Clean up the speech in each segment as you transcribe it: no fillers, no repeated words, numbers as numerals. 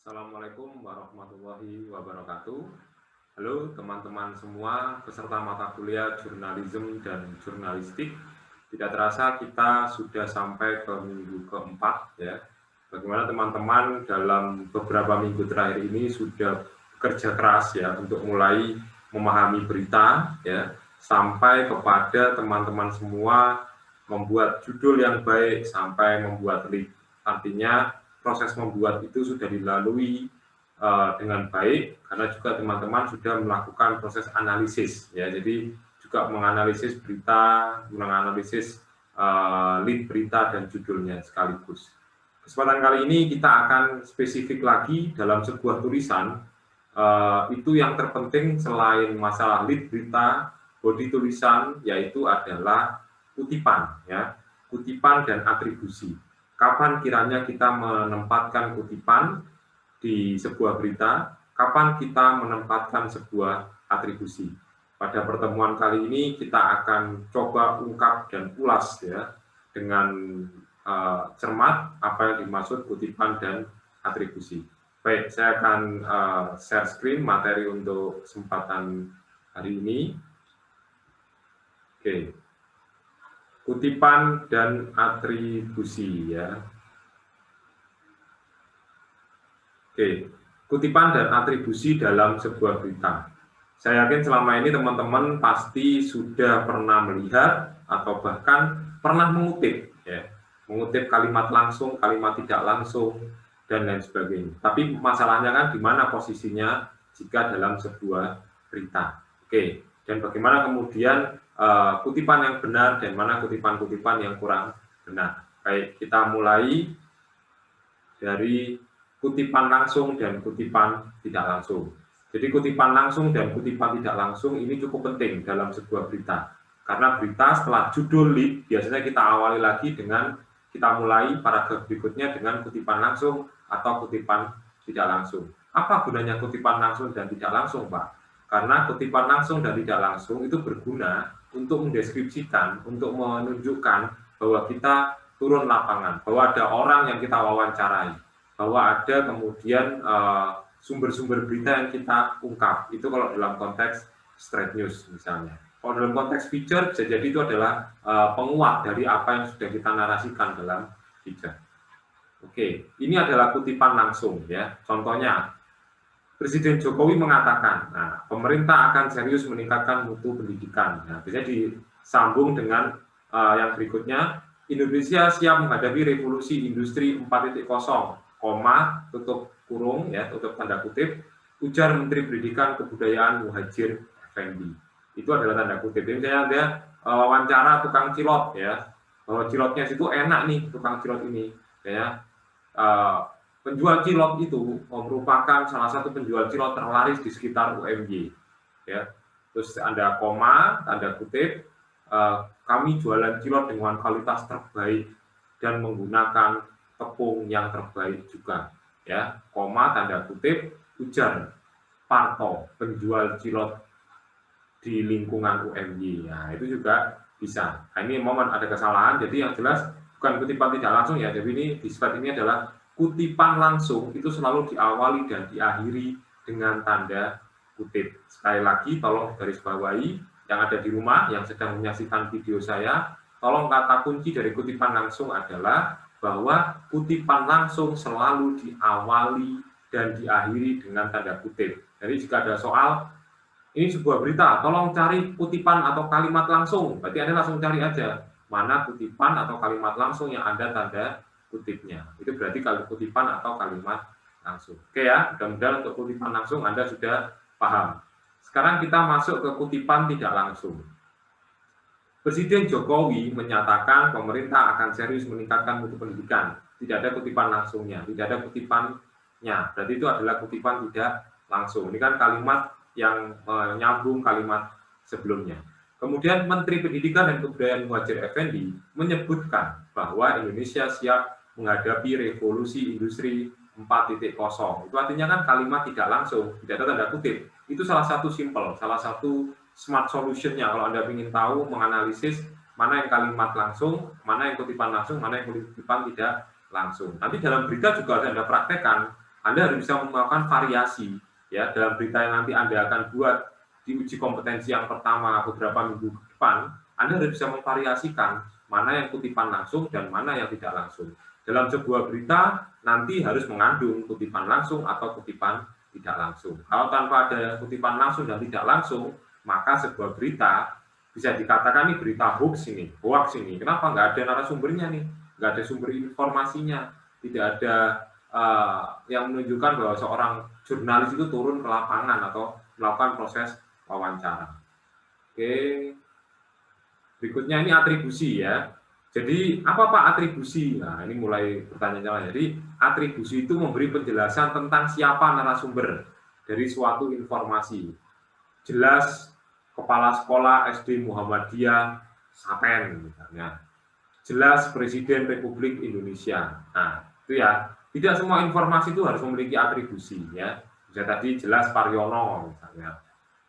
Assalamualaikum warahmatullahi wabarakatuh. Halo teman-teman semua peserta mata kuliah jurnalisme dan jurnalistik. Tidak terasa kita sudah sampai ke minggu keempat ya. Bagaimana teman-teman dalam beberapa minggu terakhir ini sudah bekerja keras ya untuk mulai memahami berita ya, sampai kepada teman-teman semua membuat judul yang baik sampai membuat lead. Artinya proses membuat itu sudah dilalui dengan baik karena juga teman-teman sudah melakukan proses analisis ya, jadi juga menganalisis berita, menganalisis lead berita dan judulnya sekaligus. Kesempatan kali ini kita akan spesifik lagi dalam sebuah tulisan, itu yang terpenting selain masalah lead berita, body tulisan, yaitu adalah kutipan ya, kutipan dan atribusi. Kapan kiranya kita menempatkan kutipan di sebuah berita, kapan kita menempatkan sebuah atribusi. Pada pertemuan kali ini kita akan coba ungkap dan ulas ya dengan cermat apa yang dimaksud kutipan dan atribusi. Baik, saya akan share screen materi untuk kesempatan hari ini. Oke. Kutipan dan atribusi ya. Oke, kutipan dan atribusi dalam sebuah berita. Saya yakin selama ini teman-teman pasti sudah pernah melihat atau bahkan pernah mengutip ya. Mengutip kalimat langsung, kalimat tidak langsung dan lain sebagainya. Tapi masalahnya kan di mana posisinya jika dalam sebuah berita. Oke, dan bagaimana kemudian kutipan yang benar dan mana kutipan-kutipan yang kurang benar. Baik, kita mulai dari kutipan langsung dan kutipan tidak langsung. Jadi kutipan langsung dan kutipan tidak langsung ini cukup penting dalam sebuah berita. Karena berita setelah judul lead, biasanya kita awali lagi dengan, kita mulai paragraf berikutnya dengan kutipan langsung atau kutipan tidak langsung. Apa gunanya kutipan langsung dan tidak langsung, Pak? Karena kutipan langsung dan tidak langsung itu berguna untuk mendeskripsikan, untuk menunjukkan bahwa kita turun lapangan, bahwa ada orang yang kita wawancarai, bahwa ada kemudian sumber-sumber berita yang kita ungkap. Itu kalau dalam konteks straight news misalnya. Kalau dalam konteks feature bisa jadi itu adalah penguat dari apa yang sudah kita narasikan dalam feature. Oke, ini adalah kutipan langsung ya. Contohnya, Presiden Jokowi mengatakan, nah, pemerintah akan serius meningkatkan mutu pendidikan. Nah, bisa disambung dengan yang berikutnya, Indonesia siap menghadapi revolusi industri 4.0, koma, tutup kurung, ya, tutup tanda kutip, ujar Menteri Pendidikan Kebudayaan Muhadjir Effendi. Itu adalah tanda kutip. Jadi misalnya ada wawancara tukang cilok, ya, bahwa ciloknya itu enak nih, tukang cilok ini, ya. Penjual cilok itu merupakan salah satu penjual cilok terlaris di sekitar UMY. Ya. Terus ada koma, tanda kutip, kami jualan cilok dengan kualitas terbaik dan menggunakan tepung yang terbaik juga. Ya, koma, tanda kutip, ujar Parto, penjual cilok di lingkungan UMY. Nah, itu juga bisa. Nah, ini momen ada kesalahan, jadi yang jelas bukan kutipan tidak langsung ya, jadi ini di slide ini adalah kutipan langsung itu selalu diawali dan diakhiri dengan tanda kutip. Sekali lagi, tolong garis bawahi yang ada di rumah, yang sedang menyaksikan video saya, tolong kata kunci dari kutipan langsung adalah bahwa kutipan langsung selalu diawali dan diakhiri dengan tanda kutip. Jadi jika ada soal, ini sebuah berita, tolong cari kutipan atau kalimat langsung, berarti Anda langsung cari aja mana kutipan atau kalimat langsung yang ada tanda kutipnya. Itu berarti kalau kutipan atau kalimat langsung. Oke ya, mudah-mudahan untuk kutipan langsung Anda sudah paham. Sekarang kita masuk ke kutipan tidak langsung. Presiden Jokowi menyatakan pemerintah akan serius meningkatkan mutu pendidikan. Tidak ada kutipan langsungnya, tidak ada kutipannya. Berarti itu adalah kutipan tidak langsung. Ini kan kalimat yang menyambung kalimat sebelumnya. Kemudian Menteri Pendidikan dan Kebudayaan Muhadjir Effendi menyebutkan bahwa Indonesia siap menghadapi revolusi industri 4.0. Itu artinya kan kalimat tidak langsung, tidak ada tanda kutip. Itu salah satu simple, salah satu smart solution-nya kalau Anda ingin tahu menganalisis mana yang kalimat langsung, mana yang kutipan langsung, mana yang kutipan tidak langsung. Nanti dalam berita juga Anda praktekkan, Anda harus bisa melakukan variasi ya dalam berita yang nanti Anda akan buat di uji kompetensi yang pertama beberapa minggu ke depan. Anda harus bisa memvariasikan mana yang kutipan langsung dan mana yang tidak langsung. Dalam sebuah berita nanti harus mengandung kutipan langsung atau kutipan tidak langsung. Kalau tanpa ada kutipan langsung dan tidak langsung, maka sebuah berita bisa dikatakan ini berita hoax ini. Kenapa? Nggak ada narasumbernya nih, nggak ada sumber informasinya, tidak ada yang menunjukkan bahwa seorang jurnalis itu turun ke lapangan atau melakukan proses wawancara. Oke, berikutnya ini atribusi ya. Jadi apa Pak atribusi? Nah ini mulai pertanyaannya. Jadi atribusi itu memberi penjelasan tentang siapa narasumber dari suatu informasi. Jelas kepala sekolah SD Muhammadiyah Sapen misalnya. Jelas Presiden Republik Indonesia. Nah itu ya. Tidak semua informasi itu harus memiliki atribusi ya. Bisa tadi jelas Paryono misalnya.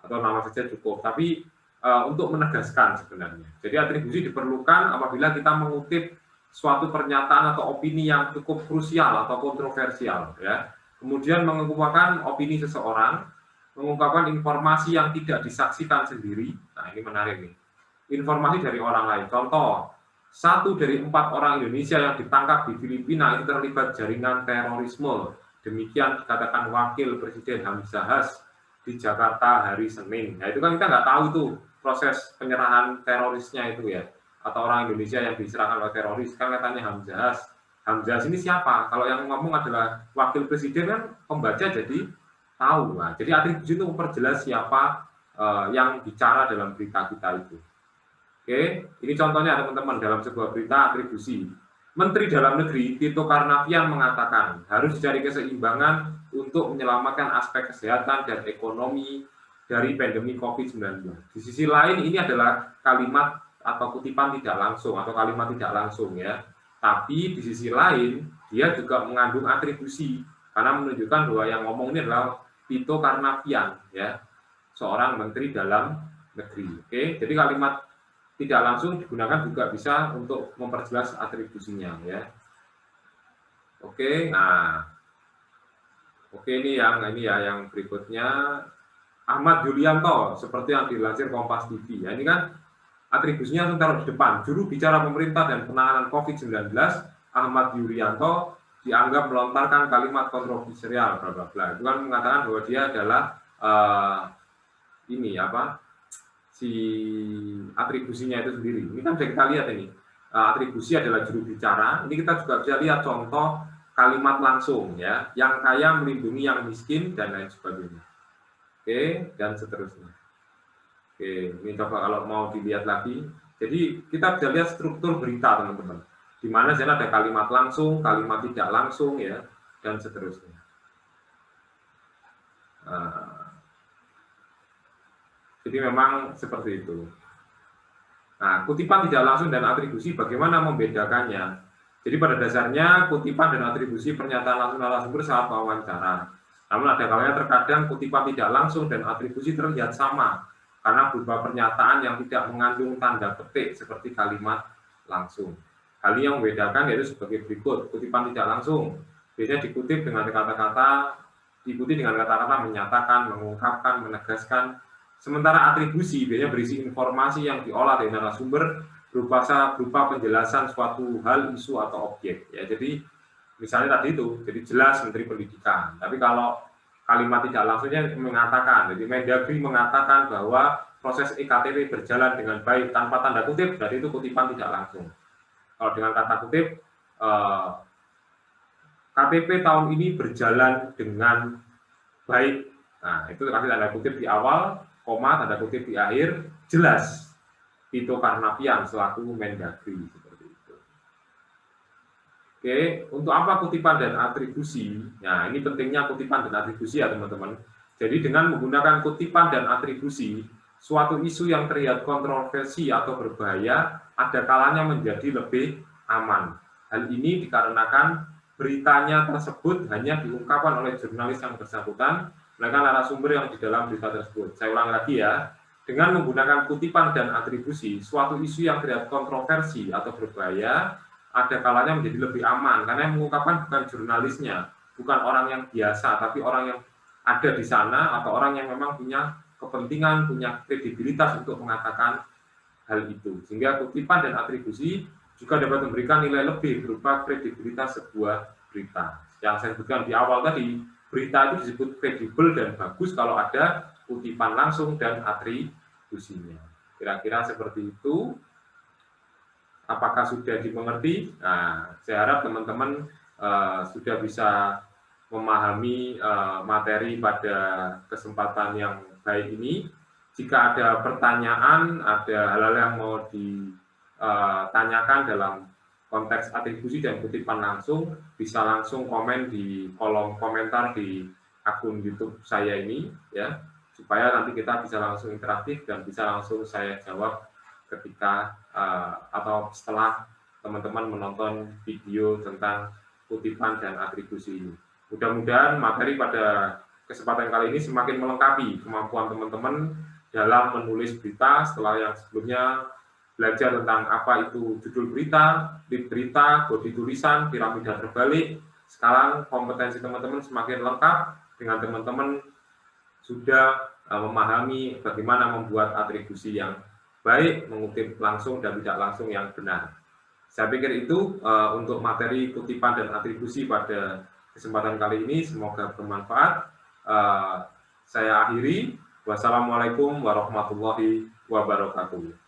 Atau nama saja cukup. Tapi untuk menegaskan sebenarnya. Jadi atribusi diperlukan apabila kita mengutip suatu pernyataan atau opini yang cukup krusial atau kontroversial ya. Kemudian mengungkapkan opini seseorang, mengungkapkan informasi yang tidak disaksikan sendiri. Nah, ini menarik nih. Informasi dari orang lain. Contoh, 1 dari 4 orang Indonesia yang ditangkap di Filipina itu terlibat jaringan terorisme. Demikian dikatakan Wakil Presiden Hamzahas di Jakarta hari Senin. Nah, itu kan kita nggak tahu tuh proses penyerahan terorisnya itu ya, atau orang Indonesia yang diserahkan oleh teroris, kan katanya Hamzahas. Hamzahas ini siapa? Kalau yang ngomong adalah wakil presiden kan pembaca jadi tahu. Nah, jadi atribusi itu memperjelas siapa yang bicara dalam berita kita itu. Oke, ini contohnya teman-teman dalam sebuah berita atribusi. Menteri Dalam Negeri Tito Karnavian mengatakan harus dicari keseimbangan untuk menyelamatkan aspek kesehatan dan ekonomi dari pandemi COVID-19. Di sisi lain ini adalah kalimat atau kutipan tidak langsung atau kalimat tidak langsung ya. Tapi di sisi lain dia juga mengandung atribusi karena menunjukkan bahwa yang ngomong ini adalah Tito Karnavian ya, seorang Menteri Dalam Negeri. Oke, jadi kalimat tidak langsung digunakan juga bisa untuk memperjelas atribusinya ya. Oke, nah. Oke, ini yang berikutnya Ahmad Yuryanto, seperti yang dilansir Kompas TV. Ya, ini kan atribusinya taruh di depan. Juru bicara pemerintah dan penanganan COVID-19, Ahmad Yuryanto, dianggap melontarkan kalimat kontroversial, bla bla bla. Itu kan mengatakan bahwa dia adalah si atribusinya itu sendiri. Ini kan bisa kita lihat ini. Atribusi adalah juru bicara. Ini kita juga bisa lihat contoh kalimat langsung ya, yang kaya melindungi yang miskin dan lain sebagainya. Oke, dan seterusnya. Oke, ini coba kalau mau dilihat lagi. Jadi kita bisa lihat struktur berita teman-teman. Di mana di sana ada kalimat langsung, kalimat tidak langsung ya, dan seterusnya. Jadi memang seperti itu. Nah, kutipan tidak langsung dan atribusi bagaimana membedakannya? Jadi pada dasarnya kutipan dan atribusi pernyataan langsung narasumber saat wawancara. Namun ada kalanya terkadang kutipan tidak langsung dan atribusi terlihat sama karena berupa pernyataan yang tidak mengandung tanda petik seperti kalimat langsung. Hal yang membedakan yaitu sebagai berikut. Kutipan tidak langsung biasanya diikuti dengan kata-kata menyatakan, mengungkapkan, menegaskan. Sementara atribusi biasanya berisi informasi yang diolah dari narasumber berupa penjelasan suatu hal, isu atau objek. Ya, jadi misalnya tadi itu, jadi jelas Menteri Pendidikan. Tapi kalau kalimat tidak langsungnya mengatakan, jadi Mendagri mengatakan bahwa proses EKTP berjalan dengan baik tanpa tanda kutip, berarti itu kutipan tidak langsung. Kalau dengan kata kutip, KTP tahun ini berjalan dengan baik. Nah, itu kasih tanda kutip di awal, koma, tanda kutip di akhir, jelas. Tito Karnavian selaku Mendagri. Oke, untuk apa kutipan dan atribusi? Nah, ini pentingnya kutipan dan atribusi ya teman-teman. Jadi dengan menggunakan kutipan dan atribusi, suatu isu yang terlihat kontroversi atau berbahaya, ada kalanya menjadi lebih aman. Hal ini dikarenakan beritanya tersebut hanya diungkapkan oleh jurnalis yang bersangkutan, melainkan narasumber yang di dalam berita tersebut. Saya ulang lagi ya, dengan menggunakan kutipan dan atribusi, suatu isu yang terlihat kontroversi atau berbahaya, ada kalanya menjadi lebih aman karena yang mengungkapkan bukan jurnalisnya, bukan orang yang biasa, tapi orang yang ada di sana atau orang yang memang punya kepentingan, punya kredibilitas untuk mengatakan hal itu. Sehingga kutipan dan atribusi juga dapat memberikan nilai lebih berupa kredibilitas sebuah berita. Yang saya sebutkan di awal tadi, berita itu disebut kredibel dan bagus kalau ada kutipan langsung dan atribusinya. Kira-kira seperti itu. Apakah sudah dimengerti? Nah, saya harap teman-teman sudah bisa memahami materi pada kesempatan yang baik ini. Jika ada pertanyaan, ada hal-hal yang mau ditanyakan dalam konteks atribusi dan kutipan langsung, bisa langsung komen di kolom komentar di akun YouTube saya ini, ya, supaya nanti kita bisa langsung interaktif dan bisa langsung saya jawab ketika atau setelah teman-teman menonton video tentang kutipan dan atribusi ini. Mudah-mudahan materi pada kesempatan kali ini semakin melengkapi kemampuan teman-teman dalam menulis berita setelah yang sebelumnya belajar tentang apa itu judul berita, lead berita, bodi tulisan, piramida terbalik. Sekarang kompetensi teman-teman semakin lengkap dengan teman-teman sudah memahami bagaimana membuat atribusi yang baik, mengutip langsung dan tidak langsung yang benar. Saya pikir itu untuk materi kutipan dan atribusi pada kesempatan kali ini, semoga bermanfaat. Saya akhiri. Wassalamualaikum warahmatullahi wabarakatuh.